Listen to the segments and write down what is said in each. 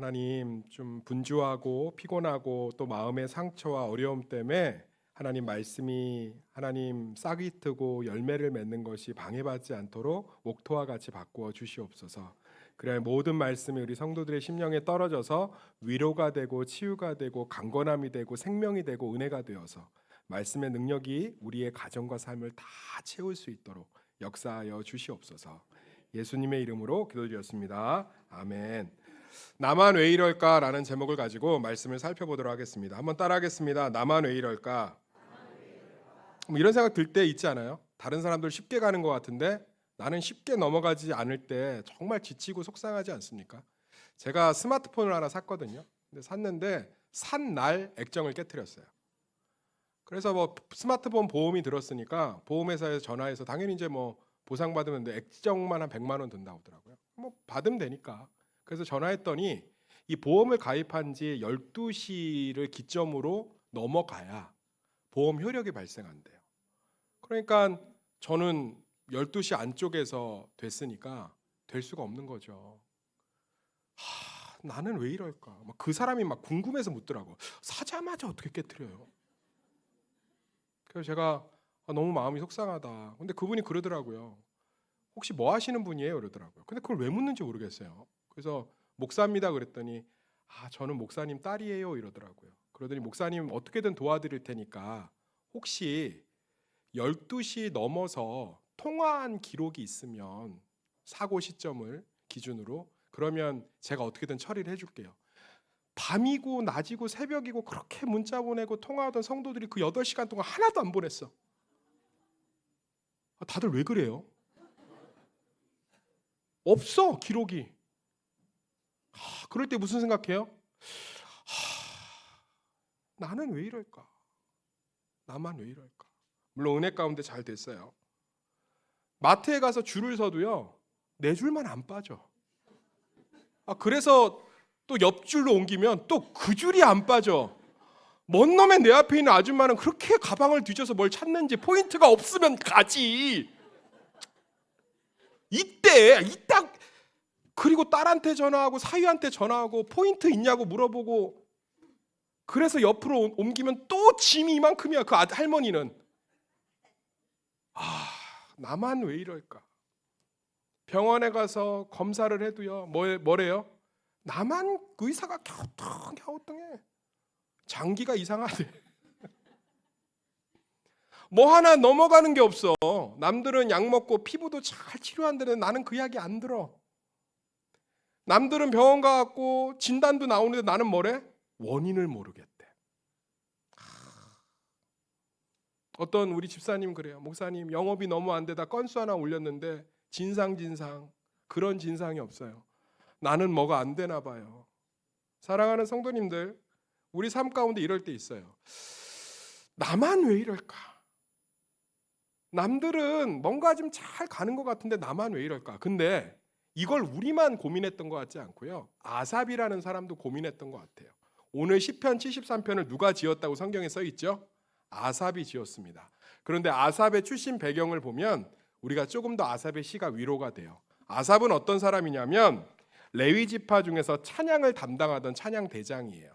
하나님 좀 분주하고 피곤하고 또 마음의 상처와 어려움 때문에 하나님 말씀이 하나님 싹이 트고 열매를 맺는 것이 방해받지 않도록 목토와 같이 바꾸어 주시옵소서. 그래야 모든 말씀이 우리 성도들의 심령에 떨어져서 위로가 되고 치유가 되고 강건함이 되고 생명이 되고 은혜가 되어서 말씀의 능력이 우리의 가정과 삶을 다 채울 수 있도록 역사하여 주시옵소서. 예수님의 이름으로 기도드렸습니다. 아멘. 나만 왜 이럴까라는 제목을 가지고 말씀을 살펴보도록 하겠습니다. 한번 따라하겠습니다. 나만 왜 이럴까? 이런 생각 들 때 있지 않아요? 다른 사람들 쉽게 가는 것 같은데 나는 쉽게 넘어가지 않을 때 정말 지치고 속상하지 않습니까? 제가 스마트폰을 하나 샀거든요. 근데 샀는데 산 날 액정을 깨트렸어요. 그래서 뭐 스마트폰 보험이 들었으니까 보험회사에서 전화해서 당연히 이제 뭐 보상받으면 액정만 한 100만 원 든다고 하더라고요. 뭐 받으면 되니까. 그래서 전화했더니 이 보험을 가입한 지 12시를 기점으로 넘어가야 보험 효력이 발생한대요. 그러니까 저는 12시 안쪽에서 됐으니까 될 수가 없는 거죠. 나는 왜 이럴까? 그 사람이 막 궁금해서 묻더라고. 사자마자 어떻게 깨트려요? 그래서 제가 너무 마음이 속상하다. 근데 그분이 그러더라고요. 혹시 뭐 하시는 분이에요? 그러더라고요. 근데 그걸 왜 묻는지 모르겠어요. 그래서 목사입니다 그랬더니 저는 목사님 딸이에요 이러더라고요. 그러더니 목사님 어떻게든 도와드릴 테니까 혹시 12시 넘어서 통화한 기록이 있으면 사고 시점을 기준으로 그러면 제가 어떻게든 처리를 해줄게요. 밤이고 낮이고 새벽이고 그렇게 문자 보내고 통화하던 성도들이 그 8시간 동안 하나도 안 보냈어. 다들 왜 그래요? 없어 기록이. 그럴 때 무슨 생각해요? 나는 왜 이럴까? 나만 왜 이럴까? 물론 은혜 가운데 잘 됐어요. 마트에 가서 줄을 서도요 4줄만 안 빠져. 그래서 또 옆줄로 옮기면 또 그 줄이 안 빠져. 먼 놈의 내 앞에 있는 아줌마는 그렇게 가방을 뒤져서 뭘 찾는지 포인트가 없으면 가지. 이따 그리고 딸한테 전화하고 사위한테 전화하고 포인트 있냐고 물어보고 그래서 옆으로 옮기면 또 짐이 이만큼이야. 그 할머니는. 나만 왜 이럴까? 병원에 가서 검사를 해도요. 뭐래요? 나만 의사가 갸우뚱해. 장기가 이상하대. 뭐 하나 넘어가는 게 없어. 남들은 약 먹고 피부도 잘 치료한다는데 나는 그 약이 안 들어. 남들은 병원 가갖고 진단도 나오는데 나는 뭐래? 원인을 모르겠대. 어떤 우리 집사님 그래요. 목사님 영업이 너무 안 되다 건수 하나 올렸는데 진상 그런 진상이 없어요. 나는 뭐가 안 되나 봐요. 사랑하는 성도님들, 우리 삶 가운데 이럴 때 있어요. 나만 왜 이럴까? 남들은 뭔가 좀 잘 가는 것 같은데 나만 왜 이럴까? 근데 이걸 우리만 고민했던 것 같지 않고요. 아삽이라는 사람도 고민했던 것 같아요. 오늘 시편 73편을 누가 지었다고 성경에 써 있죠? 아삽이 지었습니다. 그런데 아삽의 출신 배경을 보면 우리가 조금 더 아삽의 시가 위로가 돼요. 아삽은 어떤 사람이냐면 레위 지파 중에서 찬양을 담당하던 찬양 대장이에요.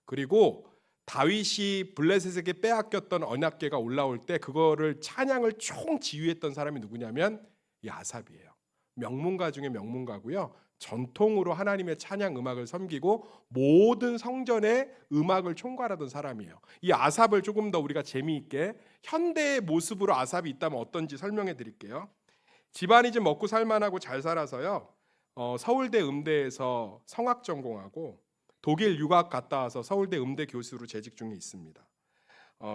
그리고 다윗이 블레셋에게 빼앗겼던 언약궤가 올라올 때 그거를 찬양을 총 지휘했던 사람이 누구냐면 이 아삽이에요. 명문가 중에 명문가고요. 전통으로 하나님의 찬양 음악을 섬기고 모든 성전의 음악을 총괄하던 사람이에요. 이 아삽을 조금 더 우리가 재미있게 현대의 모습으로 아삽이 있다면 어떤지 설명해 드릴게요. 집안이 좀 먹고 살만하고 잘 살아서요. 서울대 음대에서 성악 전공하고 독일 유학 갔다 와서 서울대 음대 교수로 재직 중에 있습니다.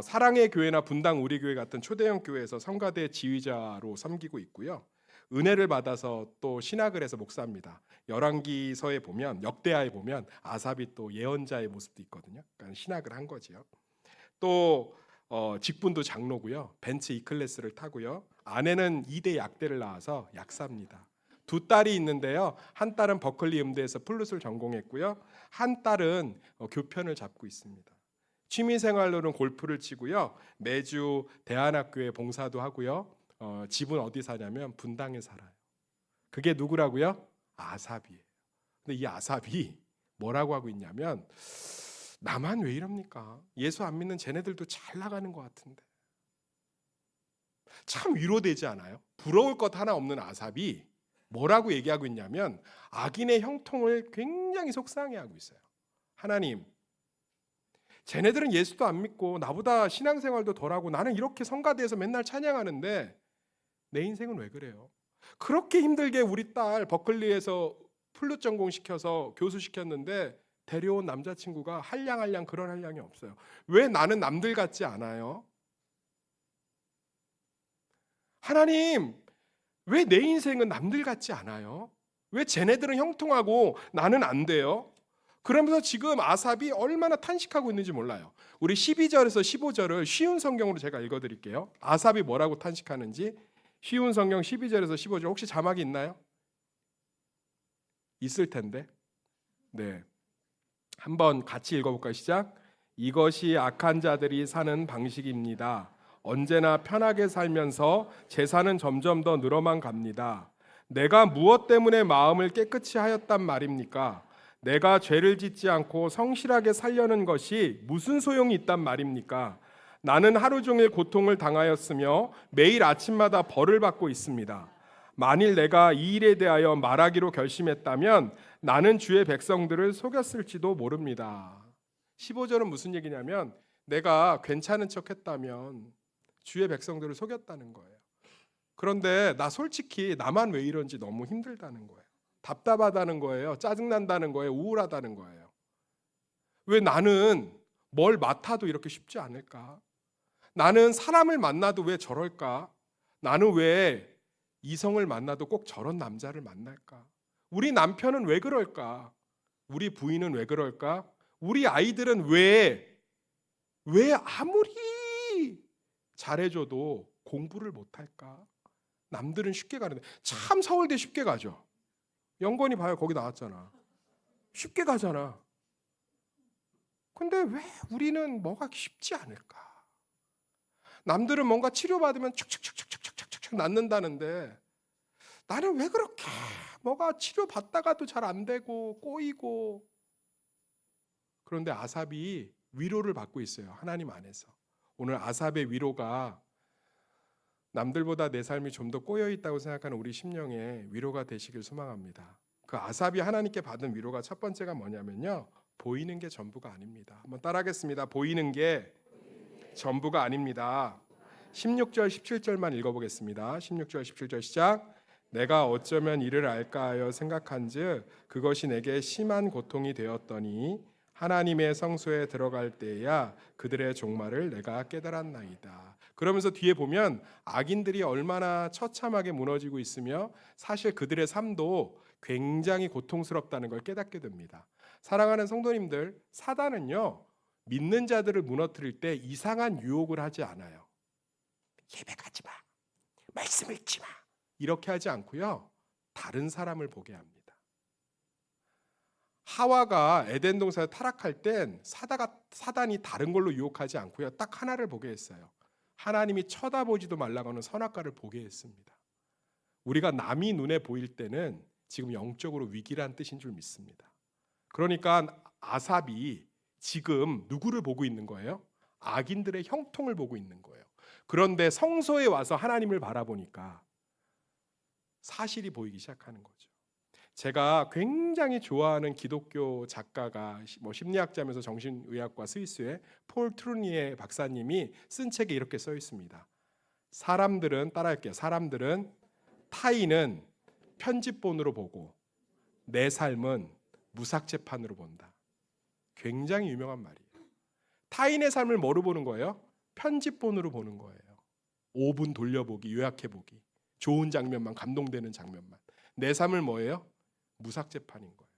사랑의 교회나 분당 우리교회 같은 초대형 교회에서 성가대 지휘자로 섬기고 있고요. 은혜를 받아서 또 신학을 해서 목사입니다. 열왕기서에 보면 역대하에 보면 아삽이 또 예언자의 모습도 있거든요. 그러니까 신학을 한 거지요. 또 직분도 장로고요. 벤츠 E클래스를 타고요. 아내는 2대 약대를 낳아서 약사입니다. 2딸이 있는데요. 한 딸은 버클리 음대에서 플룻을 전공했고요. 한 딸은 교편을 잡고 있습니다. 취미생활로는 골프를 치고요. 매주 대안학교에 봉사도 하고요. 집은 어디 사냐면 분당에 살아요. 그게 누구라고요? 아삽이에요. 근데 이 아삽이 뭐라고 하고 있냐면 나만 왜 이럽니까? 예수 안 믿는 쟤네들도 잘 나가는 것 같은데. 참 위로되지 않아요? 부러울 것 하나 없는 아삽이 뭐라고 얘기하고 있냐면 악인의 형통을 굉장히 속상해하고 있어요. 하나님, 쟤네들은 예수도 안 믿고 나보다 신앙생활도 덜하고 나는 이렇게 성가대에서 맨날 찬양하는데 내 인생은 왜 그래요? 그렇게 힘들게 우리 딸 버클리에서 플룻 전공시켜서 교수시켰는데 데려온 남자친구가 한량한량 그런 한량이 없어요. 왜 나는 남들 같지 않아요? 하나님, 왜 내 인생은 남들 같지 않아요? 왜 쟤네들은 형통하고 나는 안 돼요? 그러면서 지금 아삽이 얼마나 탄식하고 있는지 몰라요. 우리 12절에서 15절을 쉬운 성경으로 제가 읽어드릴게요. 아삽이 뭐라고 탄식하는지 쉬운 성경 12절에서 15절 혹시 자막이 있나요? 있을 텐데. 네, 한번 같이 읽어볼까요? 시작. 이것이 악한 자들이 사는 방식입니다. 언제나 편하게 살면서 재산은 점점 더 늘어만 갑니다. 내가 무엇 때문에 마음을 깨끗이 하였단 말입니까? 내가 죄를 짓지 않고 성실하게 살려는 것이 무슨 소용이 있단 말입니까? 나는 하루 종일 고통을 당하였으며 매일 아침마다 벌을 받고 있습니다. 만일 내가 이 일에 대하여 말하기로 결심했다면 나는 주의 백성들을 속였을지도 모릅니다. 15절은 무슨 얘기냐면 내가 괜찮은 척 했다면 주의 백성들을 속였다는 거예요. 그런데 나 솔직히 나만 왜 이런지 너무 힘들다는 거예요. 답답하다는 거예요. 짜증난다는 거예요. 우울하다는 거예요. 왜 나는 뭘 맡아도 이렇게 쉽지 않을까? 나는 사람을 만나도 왜 저럴까? 나는 왜 이성을 만나도 꼭 저런 남자를 만날까? 우리 남편은 왜 그럴까? 우리 부인은 왜 그럴까? 우리 아이들은 왜 아무리 잘해줘도 공부를 못할까? 남들은 쉽게 가는데 참 서울대 쉽게 가죠. 영건이 봐요. 거기 나왔잖아. 쉽게 가잖아. 근데 왜 우리는 뭐가 쉽지 않을까? 남들은 뭔가 치료받으면 척척척척척척척 낫는다는데 나는 왜 그렇게 뭐가 치료받다가도 잘 안 되고 꼬이고. 그런데 아삽이 위로를 받고 있어요. 하나님 안에서. 오늘 아삽의 위로가 남들보다 내 삶이 좀 더 꼬여 있다고 생각하는 우리 심령에 위로가 되시길 소망합니다. 그 아삽이 하나님께 받은 위로가 첫 번째가 뭐냐면요. 보이는 게 전부가 아닙니다. 한번 따라하겠습니다. 보이는 게 전부가 아닙니다. 16절 17절만 읽어보겠습니다. 16절 17절 시작. 내가 어쩌면 이를 알까 하여 생각한즉 그것이 내게 심한 고통이 되었더니 하나님의 성소에 들어갈 때야 그들의 종말을 내가 깨달았나이다. 그러면서 뒤에 보면 악인들이 얼마나 처참하게 무너지고 있으며 사실 그들의 삶도 굉장히 고통스럽다는 걸 깨닫게 됩니다. 사랑하는 성도님들, 사단은요 믿는 자들을 무너뜨릴 때 이상한 유혹을 하지 않아요. 예배 가지 마, 말씀 읽지 마, 이렇게 하지 않고요 다른 사람을 보게 합니다. 하와가 에덴 동산에 타락할 땐 사단이 다른 걸로 유혹하지 않고요 딱 하나를 보게 했어요. 하나님이 쳐다보지도 말라고 하는 선악과를 보게 했습니다. 우리가 남이 눈에 보일 때는 지금 영적으로 위기란 뜻인 줄 믿습니다. 그러니까 아삽이 지금 누구를 보고 있는 거예요? 악인들의 형통을 보고 있는 거예요. 그런데 성소에 와서 하나님을 바라보니까 사실이 보이기 시작하는 거죠. 제가 굉장히 좋아하는 기독교 작가가 심리학자면서 정신의학과 스위스의 폴 트루니에 박사님이 쓴 책에 이렇게 써 있습니다. 사람들은 따라할게요. 사람들은 타인은 편집본으로 보고 내 삶은 무삭제판으로 본다. 굉장히 유명한 말이에요. 타인의 삶을 뭐로 보는 거예요? 편집본으로 보는 거예요. 5분 돌려보기, 요약해보기. 좋은 장면만, 감동되는 장면만. 내 삶을 뭐예요? 무삭제판인 거예요.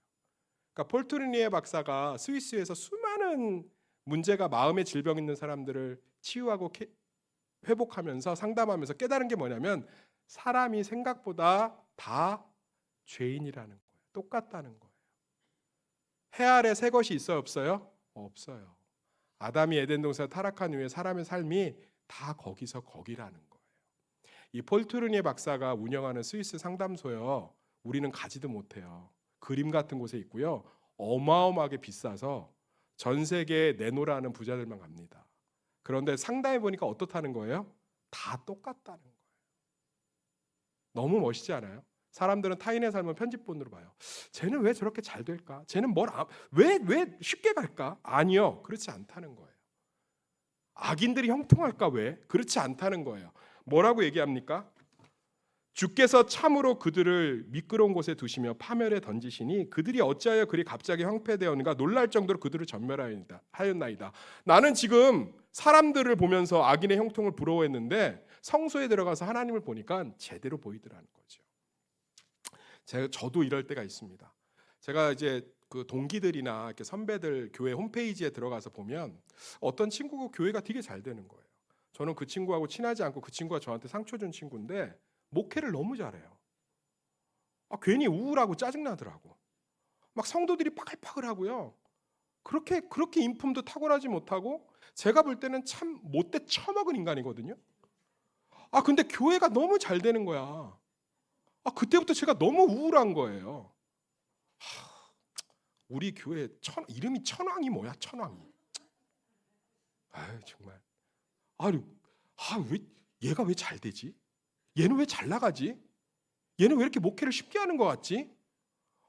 그러니까 폴트루니에 박사가 스위스에서 수많은 문제가 마음의 질병 있는 사람들을 치유하고 회복하면서 상담하면서 깨달은 게 뭐냐면 사람이 생각보다 다 죄인이라는 거예요. 똑같다는 거예요. 해 아래 새 것이 있어요, 없어요? 없어요. 아담이 에덴 동산에 타락한 후에 사람의 삶이 다 거기서 거기라는 거예요. 이 폴트루니에 박사가 운영하는 스위스 상담소요. 우리는 가지도 못해요. 그림 같은 곳에 있고요. 어마어마하게 비싸서 전 세계에 내놓으라는 부자들만 갑니다. 그런데 상담해 보니까 어떻다는 거예요? 다 똑같다는 거예요. 너무 멋있지 않아요? 사람들은 타인의 삶을 편집본으로 봐요. 쟤는 왜 저렇게 잘 될까? 쟤는 왜 쉽게 갈까? 아니요, 그렇지 않다는 거예요. 악인들이 형통할까? 왜? 그렇지 않다는 거예요. 뭐라고 얘기합니까? 주께서 참으로 그들을 미끄러운 곳에 두시며 파멸에 던지시니 그들이 어찌하여 그리 갑자기 황폐되었는가 놀랄 정도로 그들을 전멸하였나이다. 나는 지금 사람들을 보면서 악인의 형통을 부러워했는데 성소에 들어가서 하나님을 보니까 제대로 보이더라는 거죠. 저도 이럴 때가 있습니다. 제가 이제 그 동기들이나 이렇게 선배들 교회 홈페이지에 들어가서 보면 어떤 친구가 교회가 되게 잘 되는 거예요. 저는 그 친구하고 친하지 않고 그 친구가 저한테 상처 준 친구인데 목회를 너무 잘해요. 괜히 우울하고 짜증나더라고. 막 성도들이 빠글빠글하고요. 그렇게 인품도 탁월하지 못하고 제가 볼 때는 참 못돼 처먹은 인간이거든요. 근데 교회가 너무 잘 되는 거야. 그때부터 제가 너무 우울한 거예요. 우리 교회 이름이 천왕이 뭐야? 천왕이. 정말. 왜 얘가 왜 잘 되지? 얘는 왜 잘 나가지? 얘는 왜 이렇게 목회를 쉽게 하는 것 같지?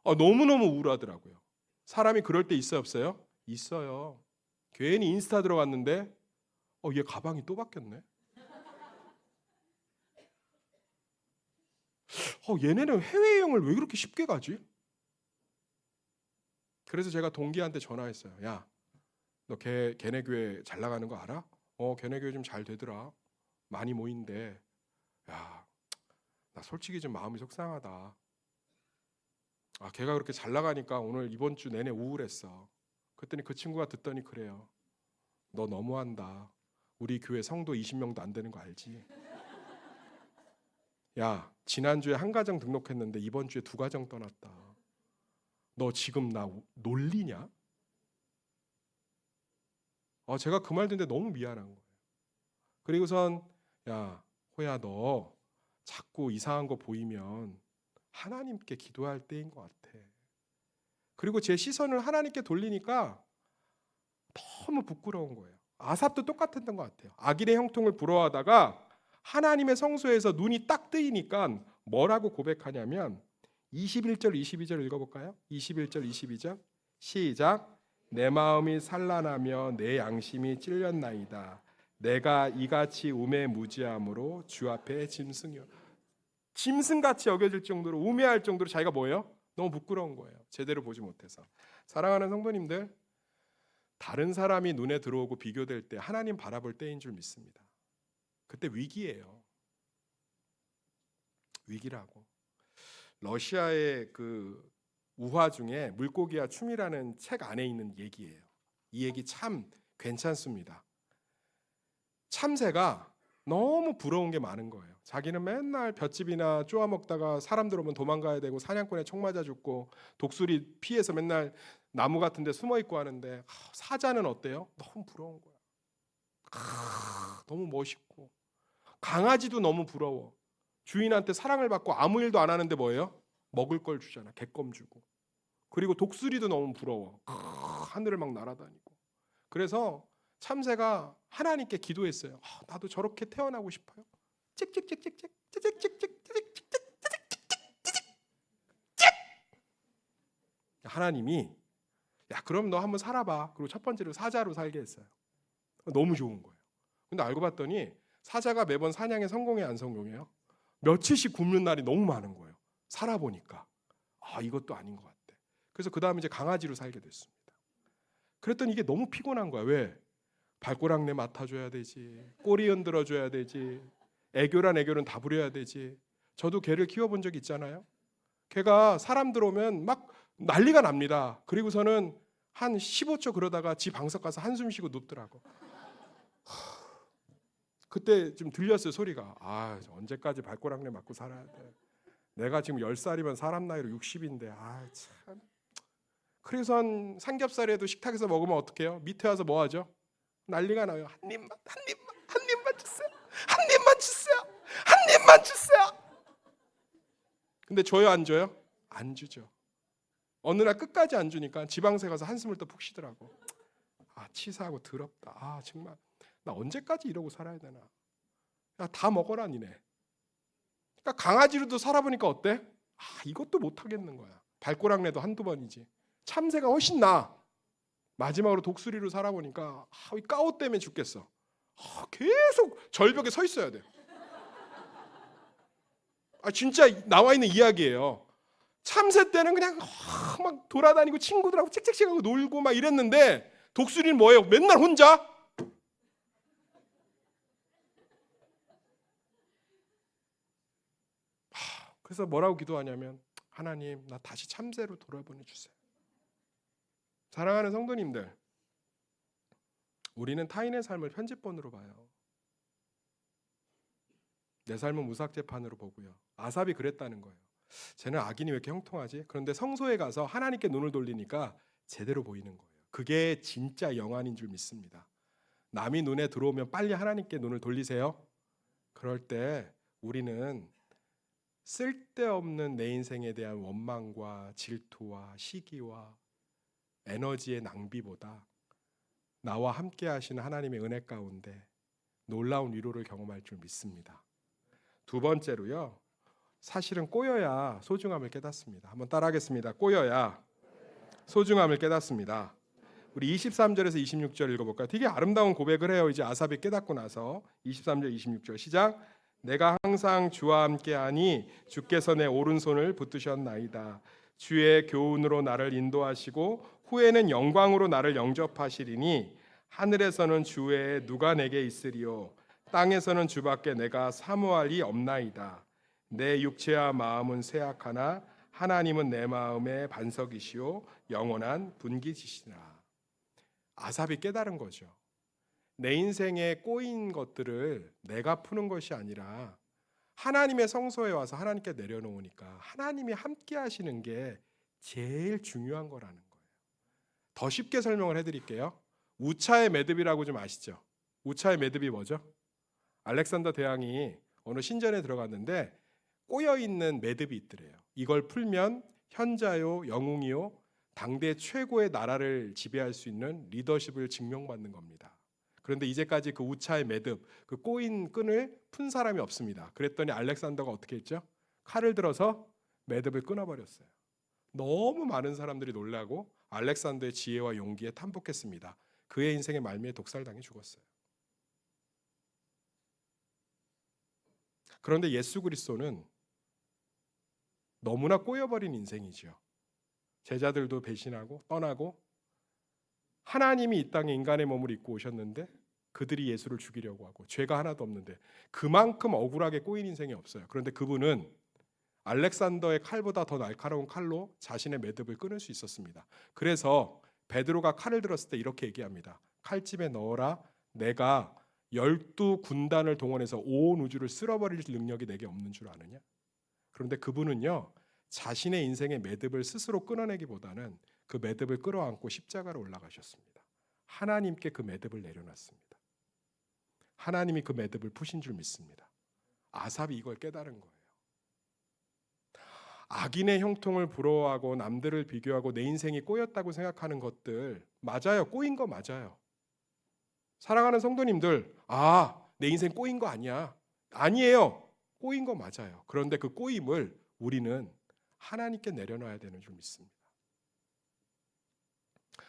너무너무 우울하더라고요. 사람이 그럴 때 있어요, 없어요? 있어요. 괜히 인스타 들어갔는데 얘 가방이 또 바뀌었네. 얘네는 해외여행을 왜 그렇게 쉽게 가지? 그래서 제가 동기한테 전화했어요. 야, 너 걔네 교회 잘 나가는 거 알아? 걔네 교회 좀 잘 되더라. 많이 모인대. 야, 나 솔직히 좀 마음이 속상하다. 걔가 그렇게 잘 나가니까 오늘 이번 주 내내 우울했어. 그랬더니 그 친구가 듣더니 그래요. 너 너무한다. 우리 교회 성도 20명도 안 되는 거 알지? 야, 지난주에 한 가정 등록했는데 이번 주에 2가정 떠났다. 너 지금 나 놀리냐? 제가 그 말 듣는데 너무 미안한 거예요. 그리고선 야, 호야 너 자꾸 이상한 거 보이면 하나님께 기도할 때인 것 같아. 그리고 제 시선을 하나님께 돌리니까 너무 부끄러운 거예요. 아삽도 똑같았던 것 같아요. 악인의 형통을 부러워하다가 하나님의 성소에서 눈이 딱 뜨이니까 뭐라고 고백하냐면 21절 22절 읽어볼까요? 21절 22절 시작. 내 마음이 산란하며 내 양심이 찔렸나이다. 내가 이같이 우매무지함으로 주 앞에 짐승같이 여겨질 정도로 우매할 정도로 자기가 뭐예요? 너무 부끄러운 거예요. 제대로 보지 못해서. 사랑하는 성도님들, 다른 사람이 눈에 들어오고 비교될 때 하나님 바라볼 때인 줄 믿습니다. 그때 위기예요. 위기라고. 러시아의 그 우화 중에 물고기와 춤이라는 책 안에 있는 얘기예요. 이 얘기 참 괜찮습니다. 참새가 너무 부러운 게 많은 거예요. 자기는 맨날 볏짚이나 쪼아 먹다가 사람들 오면 도망가야 되고 사냥꾼에 총 맞아 죽고 독수리 피해서 맨날 나무 같은 데 숨어 있고 하는데 사자는 어때요? 너무 부러운 거야. 너무 멋있고 강아지도 너무 부러워. 주인한테 사랑을 받고 아무 일도 안 하는데 뭐예요? 먹을 걸 주잖아. 객검 주고. 그리고 독수리도 너무 부러워. 하늘을 막 날아다니고. 그래서 참새가 하나님께 기도했어요. 나도 저렇게 태어나고 싶어요. 찍찍찍찍찍 찍찍찍찍찍찍찍찍찍찍 하나님이 야 그럼 너 한번 살아봐. 그리고 첫 번째로 사자로 살게 했어요. 너무 좋은 거예요. 근데 알고 봤더니 사자가 매번 사냥에 성공해 안 성공해요? 며칠씩 굶는 날이 너무 많은 거예요. 살아보니까 이것도 아닌 것 같아. 그래서 그 다음에 이제 강아지로 살게 됐습니다. 그랬더니 이게 너무 피곤한 거야. 왜? 발꼬락내 맡아줘야 되지. 꼬리 흔들어줘야 되지. 애교는 다 부려야 되지. 저도 개를 키워본 적 있잖아요. 개가 사람 들어오면 막 난리가 납니다. 그리고서는 한 15초 그러다가 지 방석 가서 한숨 쉬고 눕더라고. 그때 좀 들렸어요 소리가. 언제까지 발꼬락내 맞고 살아야 돼. 내가 지금 10살이면 사람 나이로 60인데 참. 그래서 삼겹살에도 식탁에서 먹으면 어떡해요? 밑에 와서 뭐 하죠? 난리가 나요. 한 입만 주세요. 한 입만 주세요. 근데 줘요 안 줘요? 안 주죠. 어느 날 끝까지 안 주니까 지방세 가서 한숨을 또 푹 쉬더라고. 아, 치사하고 더럽다. 아, 정말 나 언제까지 이러고 살아야 되나. 야, 다 먹어라 니네. 그러니까 강아지로도 살아보니까 어때? 아, 이것도 못 하겠는 거야. 발꼬락내도 한두 번이지. 참새가 훨씬 나아. 마지막으로 독수리로 살아보니까 이 까오 때문에 죽겠어. 계속 절벽에 서 있어야 돼. 진짜 나와 있는 이야기예요. 참새 때는 그냥 막 돌아다니고 친구들하고 칙칙칙하고 놀고 막 이랬는데 독수리는 뭐예요? 맨날 혼자. 그래서 뭐라고 기도하냐면 하나님 나 다시 참새로 돌아보내주세요. 사랑하는 성도님들, 우리는 타인의 삶을 편집본으로 봐요. 내 삶은 무삭제판으로 보고요. 아삽이 그랬다는 거예요. 쟤는 악인이 왜 이렇게 형통하지? 그런데 성소에 가서 하나님께 눈을 돌리니까 제대로 보이는 거예요. 그게 진짜 영안인 줄 믿습니다. 남이 눈에 들어오면 빨리 하나님께 눈을 돌리세요. 그럴 때 우리는 쓸데없는 내 인생에 대한 원망과 질투와 시기와 에너지의 낭비보다 나와 함께 하시는 하나님의 은혜 가운데 놀라운 위로를 경험할 줄 믿습니다. 두 번째로요. 사실은 꼬여야 소중함을 깨닫습니다. 한번 따라하겠습니다. 꼬여야 소중함을 깨닫습니다. 우리 23절에서 26절 읽어볼까요? 되게 아름다운 고백을 해요. 이제 아삽이 깨닫고 나서 23절 26절 시작. 내가 항상 주와 함께하니 주께서 내 오른손을 붙드셨나이다. 주의 교훈으로 나를 인도하시고 후에는 영광으로 나를 영접하시리니 하늘에서는 주 외에 누가 내게 있으리요 땅에서는 주밖에 내가 사모할 이 없나이다. 내 육체와 마음은 쇠약하나 하나님은 내 마음의 반석이시요 영원한 분기지시라. 아삽이 깨달은 거죠. 내 인생에 꼬인 것들을 내가 푸는 것이 아니라 하나님의 성소에 와서 하나님께 내려놓으니까 하나님이 함께 하시는 게 제일 중요한 거라는 거예요. 더 쉽게 설명을 해드릴게요. 우차의 매듭이라고 좀 아시죠? 우차의 매듭이 뭐죠? 알렉산더 대왕이 어느 신전에 들어갔는데 꼬여있는 매듭이 있더래요. 이걸 풀면 현자요 영웅이요 당대 최고의 나라를 지배할 수 있는 리더십을 증명받는 겁니다. 그런데 이제까지 그 우차의 매듭, 그 꼬인 끈을 푼 사람이 없습니다. 그랬더니 알렉산더가 어떻게 했죠? 칼을 들어서 매듭을 끊어버렸어요. 너무 많은 사람들이 놀라고 알렉산더의 지혜와 용기에 탄복했습니다. 그의 인생의 말미에 독살당해 죽었어요. 그런데 예수 그리스도는 너무나 꼬여버린 인생이죠. 제자들도 배신하고 떠나고 하나님이 이 땅에 인간의 몸을 입고 오셨는데 그들이 예수를 죽이려고 하고 죄가 하나도 없는데 그만큼 억울하게 꼬인 인생이 없어요. 그런데 그분은 알렉산더의 칼보다 더 날카로운 칼로 자신의 매듭을 끊을 수 있었습니다. 그래서 베드로가 칼을 들었을 때 이렇게 얘기합니다. 칼집에 넣어라. 내가 12군단을 동원해서 온 우주를 쓸어버릴 능력이 내게 없는 줄 아느냐? 그런데 그분은요. 자신의 인생의 매듭을 스스로 끊어내기보다는 그 매듭을 끌어안고 십자가로 올라가셨습니다. 하나님께 그 매듭을 내려놨습니다. 하나님이 그 매듭을 푸신 줄 믿습니다. 아삽이 이걸 깨달은 거예요. 악인의 형통을 부러워하고 남들을 비교하고 내 인생이 꼬였다고 생각하는 것들 맞아요. 꼬인 거 맞아요. 사랑하는 성도님들, 내 인생 꼬인 거 아니야. 아니에요. 꼬인 거 맞아요. 그런데 그 꼬임을 우리는 하나님께 내려놔야 되는 줄 믿습니다.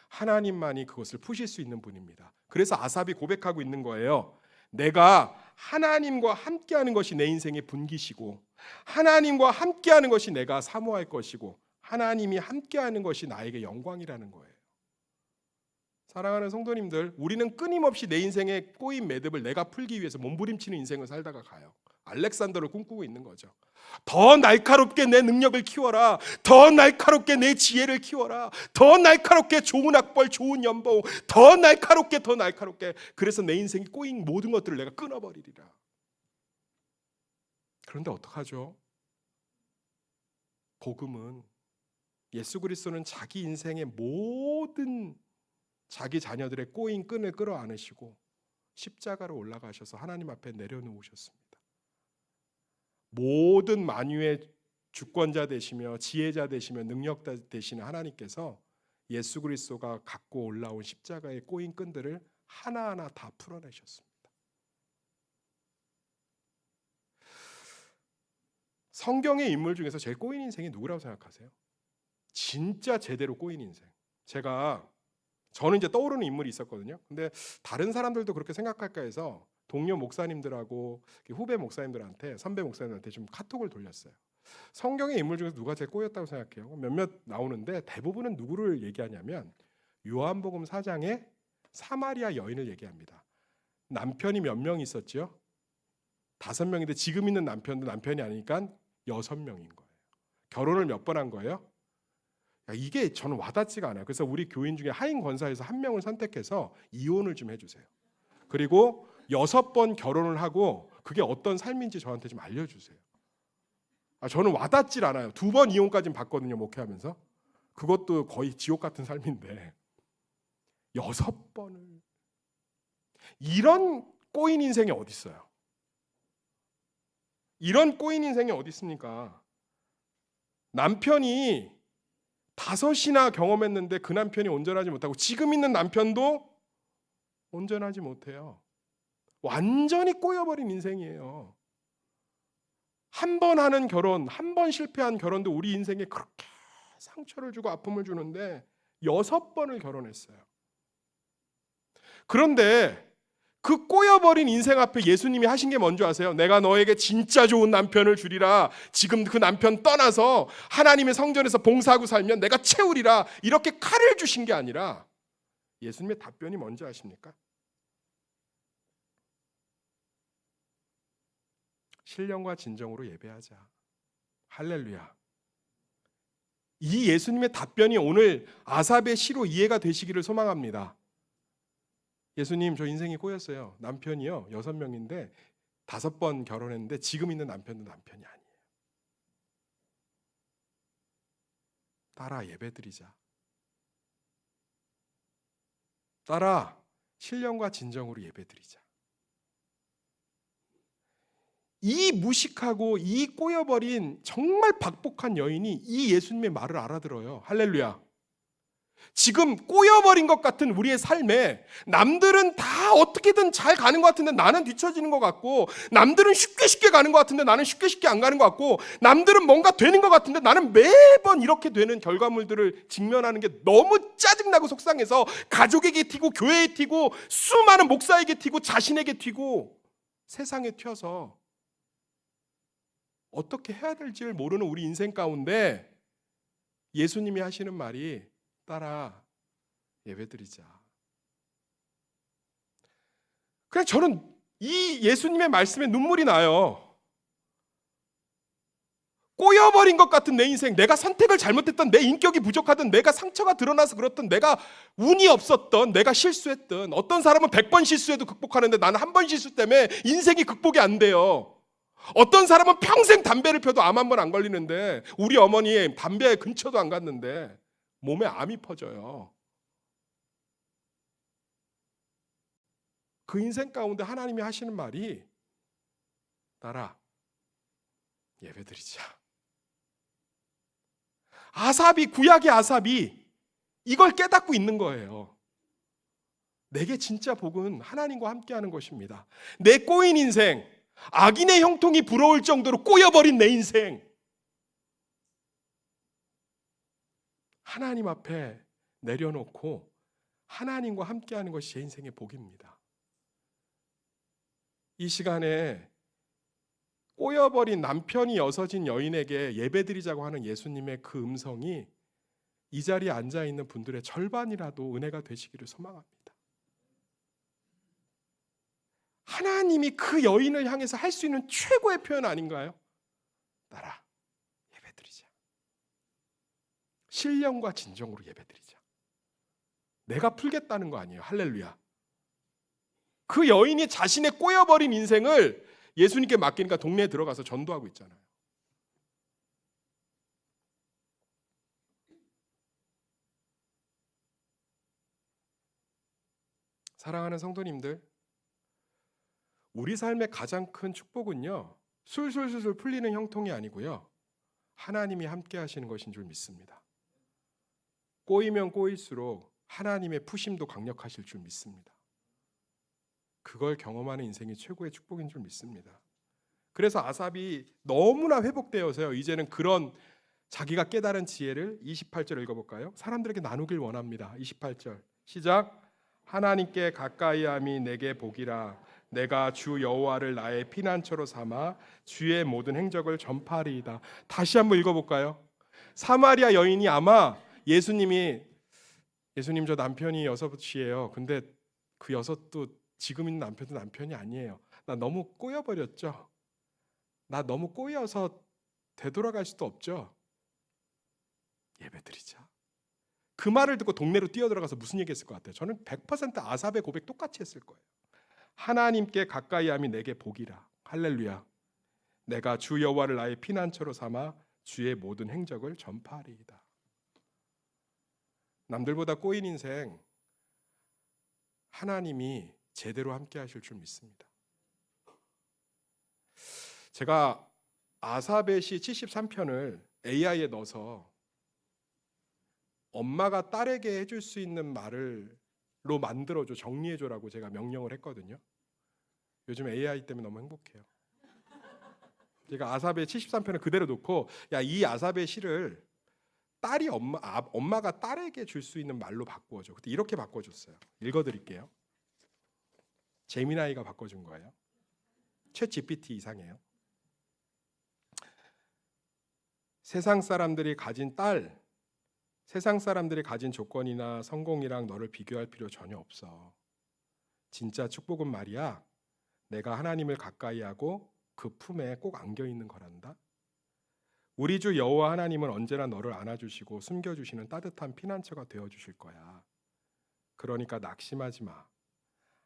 하나님만이 그것을 푸실 수 있는 분입니다. 그래서 아삽이 고백하고 있는 거예요. 내가 하나님과 함께하는 것이 내 인생의 분기시고 하나님과 함께하는 것이 내가 사모할 것이고 하나님이 함께하는 것이 나에게 영광이라는 거예요. 사랑하는 성도님들, 우리는 끊임없이 내 인생의 꼬인 매듭을 내가 풀기 위해서 몸부림치는 인생을 살다가 가요. 알렉산더를 꿈꾸고 있는 거죠. 더 날카롭게 내 능력을 키워라. 더 날카롭게 내 지혜를 키워라. 더 날카롭게 좋은 학벌, 좋은 연봉, 더 날카롭게 더 날카롭게. 그래서 내 인생이 꼬인 모든 것들을 내가 끊어버리리라. 그런데 어떡하죠? 복음은 예수 그리스도는 자기 인생의 모든 자기 자녀들의 꼬인 끈을 끌어안으시고 십자가로 올라가셔서 하나님 앞에 내려놓으셨습니다. 모든 만유의 주권자 되시며 지혜자 되시며 능력자 되시는 하나님께서 예수 그리스도가 갖고 올라온 십자가의 꼬인 끈들을 하나하나 다 풀어내셨습니다. 성경의 인물 중에서 제일 꼬인 인생이 누구라고 생각하세요? 진짜 제대로 꼬인 인생. 저는 이제 떠오르는 인물이 있었거든요. 근데 다른 사람들도 그렇게 생각할까 해서 동료 목사님들하고 후배 목사님들한테, 선배 목사님들한테 좀 카톡을 돌렸어요. 성경의 인물 중에서 누가 제일 꼬였다고 생각해요? 몇몇 나오는데 대부분은 누구를 얘기하냐면 요한복음 4장에 사마리아 여인을 얘기합니다. 남편이 몇 명 있었죠? 5명인데 지금 있는 남편도 남편이 아니니까 6명인 거예요. 결혼을 몇 번 한 거예요? 이게 저는 와닿지가 않아요. 그래서 우리 교인 중에 하인 권사에서 한 명을 선택해서 이혼을 좀 해주세요. 그리고 6번 결혼을 하고 그게 어떤 삶인지 저한테 좀 알려주세요. 저는 와닿질 않아요. 2번 이혼까지는 봤거든요, 목회하면서. 그것도 거의 지옥 같은 삶인데 6번을. 이런 꼬인 인생이 어디 있어요? 이런 꼬인 인생이 어디 있습니까? 남편이 5이나 경험했는데 그 남편이 온전하지 못하고 지금 있는 남편도 온전하지 못해요. 완전히 꼬여버린 인생이에요. 한 번 하는 결혼, 한 번 실패한 결혼도 우리 인생에 그렇게 상처를 주고 아픔을 주는데 6번을 결혼했어요. 그런데 그 꼬여버린 인생 앞에 예수님이 하신 게 뭔지 아세요? 내가 너에게 진짜 좋은 남편을 주리라. 지금 그 남편 떠나서 하나님의 성전에서 봉사하고 살면 내가 채우리라. 이렇게 칼을 주신 게 아니라 예수님의 답변이 뭔지 아십니까? 신령과 진정으로 예배하자. 할렐루야. 이 예수님의 답변이 오늘 아삽의 시로 이해가 되시기를 소망합니다. 예수님, 저 인생이 꼬였어요. 남편이요 6명인데 5번 결혼했는데 지금 있는 남편도 남편이 아니에요. 따라 예배드리자. 따라 신령과 진정으로 예배드리자. 이 무식하고 이 꼬여버린 정말 박복한 여인이 이 예수님의 말을 알아들어요. 할렐루야. 지금 꼬여버린 것 같은 우리의 삶에 남들은 다 어떻게든 잘 가는 것 같은데 나는 뒤처지는 것 같고, 남들은 쉽게 가는 것 같은데 나는 쉽게 안 가는 것 같고, 남들은 뭔가 되는 것 같은데 나는 매번 이렇게 되는 결과물들을 직면하는 게 너무 짜증나고 속상해서 가족에게 튀고 교회에 튀고 수많은 목사에게 튀고 자신에게 튀고 세상에 튀어서 어떻게 해야 될지를 모르는 우리 인생 가운데 예수님이 하시는 말이 따라 예배드리자. 그래서 저는 이 예수님의 말씀에 눈물이 나요. 꼬여버린 것 같은 내 인생, 내가 선택을 잘못했던, 내 인격이 부족하던, 내가 상처가 드러나서 그렇던, 내가 운이 없었던, 내가 실수했던, 어떤 사람은 100번 실수해도 극복하는데 나는 한 번 실수 때문에 인생이 극복이 안 돼요. 어떤 사람은 평생 담배를 펴도 암 한 번 안 걸리는데, 우리 어머니 담배 근처도 안 갔는데 몸에 암이 퍼져요. 그 인생 가운데 하나님이 하시는 말이 따라 예배드리자. 아삽이, 구약의 아삽이 이걸 깨닫고 있는 거예요. 내게 진짜 복은 하나님과 함께하는 것입니다. 내 꼬인 인생, 악인의 형통이 부러울 정도로 꼬여버린 내 인생, 하나님 앞에 내려놓고 하나님과 함께하는 것이 제 인생의 복입니다. 이 시간에 꼬여버린 남편이 여서진 여인에게 예배드리자고 하는 예수님의 그 음성이 이 자리에 앉아있는 분들의 절반이라도 은혜가 되시기를 소망합니다. 하나님이 그 여인을 향해서 할 수 있는 최고의 표현 아닌가요? 따라 예배드리자. 신령과 진정으로 예배드리자. 내가 풀겠다는 거 아니에요. 할렐루야. 그 여인이 자신의 꼬여버린 인생을 예수님께 맡기니까 동네에 들어가서 전도하고 있잖아요. 사랑하는 성도님들, 우리 삶의 가장 큰 축복은요, 술술술술 풀리는 형통이 아니고요, 하나님이 함께 하시는 것인 줄 믿습니다. 꼬이면 꼬일수록 하나님의 푸심도 강력하실 줄 믿습니다. 그걸 경험하는 인생이 최고의 축복인 줄 믿습니다. 그래서 아삽이 너무나 회복되어서요, 이제는 그런 자기가 깨달은 지혜를 28절 읽어볼까요? 사람들에게 나누길 원합니다. 28절 시작. 하나님께 가까이함이 내게 복이라. 내가 주 여호와를 나의 피난처로 삼아 주의 모든 행적을 전파하리이다. 다시 한번 읽어볼까요? 사마리아 여인이 아마 예수님 저 남편이 6이에요. 근데 그 6도 지금 있는 남편도 남편이 아니에요. 나 너무 꼬여버렸죠. 나 너무 꼬여서 되돌아갈 수도 없죠. 예배드리자. 그 말을 듣고 동네로 뛰어들어가서 무슨 얘기했을 것 같아요? 저는 100% 아삽의 고백 똑같이 했을 거예요. 하나님께 가까이함이 내게 복이라. 할렐루야. 내가 주 여호와를 나의 피난처로 삼아 주의 모든 행적을 전파하리이다. 남들보다 꼬인 인생 하나님이 제대로 함께 하실 줄 믿습니다. 제가 아삽의 시 73편을 AI에 넣어서 엄마가 딸에게 해줄 수 있는 말로 만들어줘, 정리해줘라고 제가 명령을 했거든요. 요즘 AI 때문에 너무 행복해요. 제가 아삽의 73편을 그대로 놓고, 야, 이 아삽의 시를 딸이 엄마가 딸에게 줄 수 있는 말로 바꾸어줘. 그때 이렇게 바꿔줬어요. 읽어드릴게요. 제미나이가 바꿔준 거예요. 챗 GPT 이상해요. 세상 사람들이 가진 조건이나 성공이랑 너를 비교할 필요 전혀 없어. 진짜 축복은 말이야, 내가 하나님을 가까이 하고 그 품에 꼭 안겨 있는 거란다. 우리 주 여호와 하나님은 언제나 너를 안아주시고 숨겨주시는 따뜻한 피난처가 되어주실 거야. 그러니까 낙심하지 마.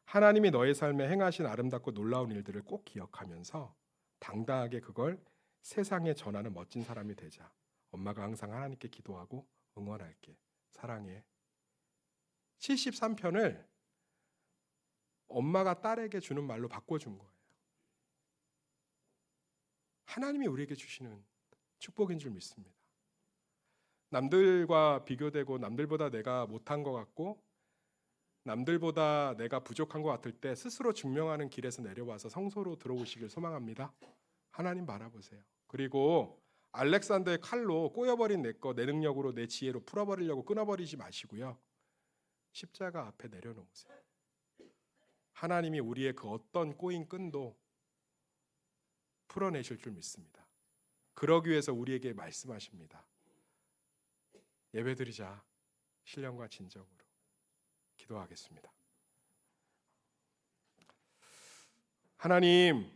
하나님이 너의 삶에 행하신 아름답고 놀라운 일들을 꼭 기억하면서 당당하게 그걸 세상에 전하는 멋진 사람이 되자. 엄마가 항상 하나님께 기도하고 응원할게. 사랑해. 73편을 엄마가 딸에게 주는 말로 바꿔준 거예요. 하나님이 우리에게 주시는 축복인 줄 믿습니다. 남들과 비교되고 남들보다 내가 못한 것 같고 남들보다 내가 부족한 것 같을 때 스스로 증명하는 길에서 내려와서 성소로 들어오시길 소망합니다. 하나님 바라보세요. 그리고 알렉산더의 칼로 꼬여버린 내 능력으로 내 지혜로 풀어버리려고 끊어버리지 마시고요. 십자가 앞에 내려놓으세요. 하나님이 우리의 그 어떤 꼬인 끈도 풀어내실 줄 믿습니다. 그러기 위해서 우리에게 말씀하십니다. 예배드리자. 신령과 진정으로 기도하겠습니다. 하나님,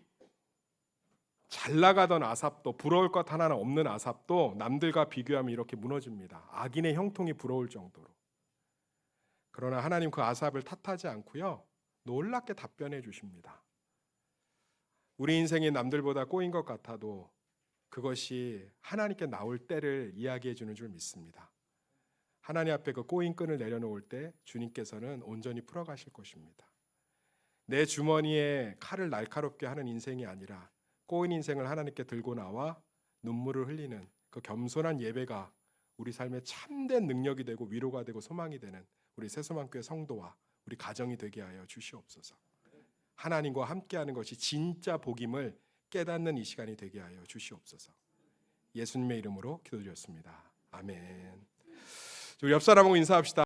잘 나가던 아삽도, 부러울 것 하나는 없는 아삽도 남들과 비교하면 이렇게 무너집니다. 악인의 형통이 부러울 정도로. 그러나 하나님 그 아삽을 탓하지 않고요, 놀랍게 답변해 주십니다. 우리 인생이 남들보다 꼬인 것 같아도 그것이 하나님께 나올 때를 이야기해 주는 줄 믿습니다. 하나님 앞에 그 꼬인 끈을 내려놓을 때 주님께서는 온전히 풀어가실 것입니다. 내 주머니에 칼을 날카롭게 하는 인생이 아니라 꼬인 인생을 하나님께 들고 나와 눈물을 흘리는 그 겸손한 예배가 우리 삶의 참된 능력이 되고 위로가 되고 소망이 되는 우리 새소망교회 성도와 우리 가정이 되게 하여 주시옵소서. 하나님과 함께하는 것이 진짜 복임을 깨닫는 이 시간이 되게 하여 주시옵소서. 예수님의 이름으로 기도드렸습니다. 아멘. 우리 옆 사람하고 인사합시다.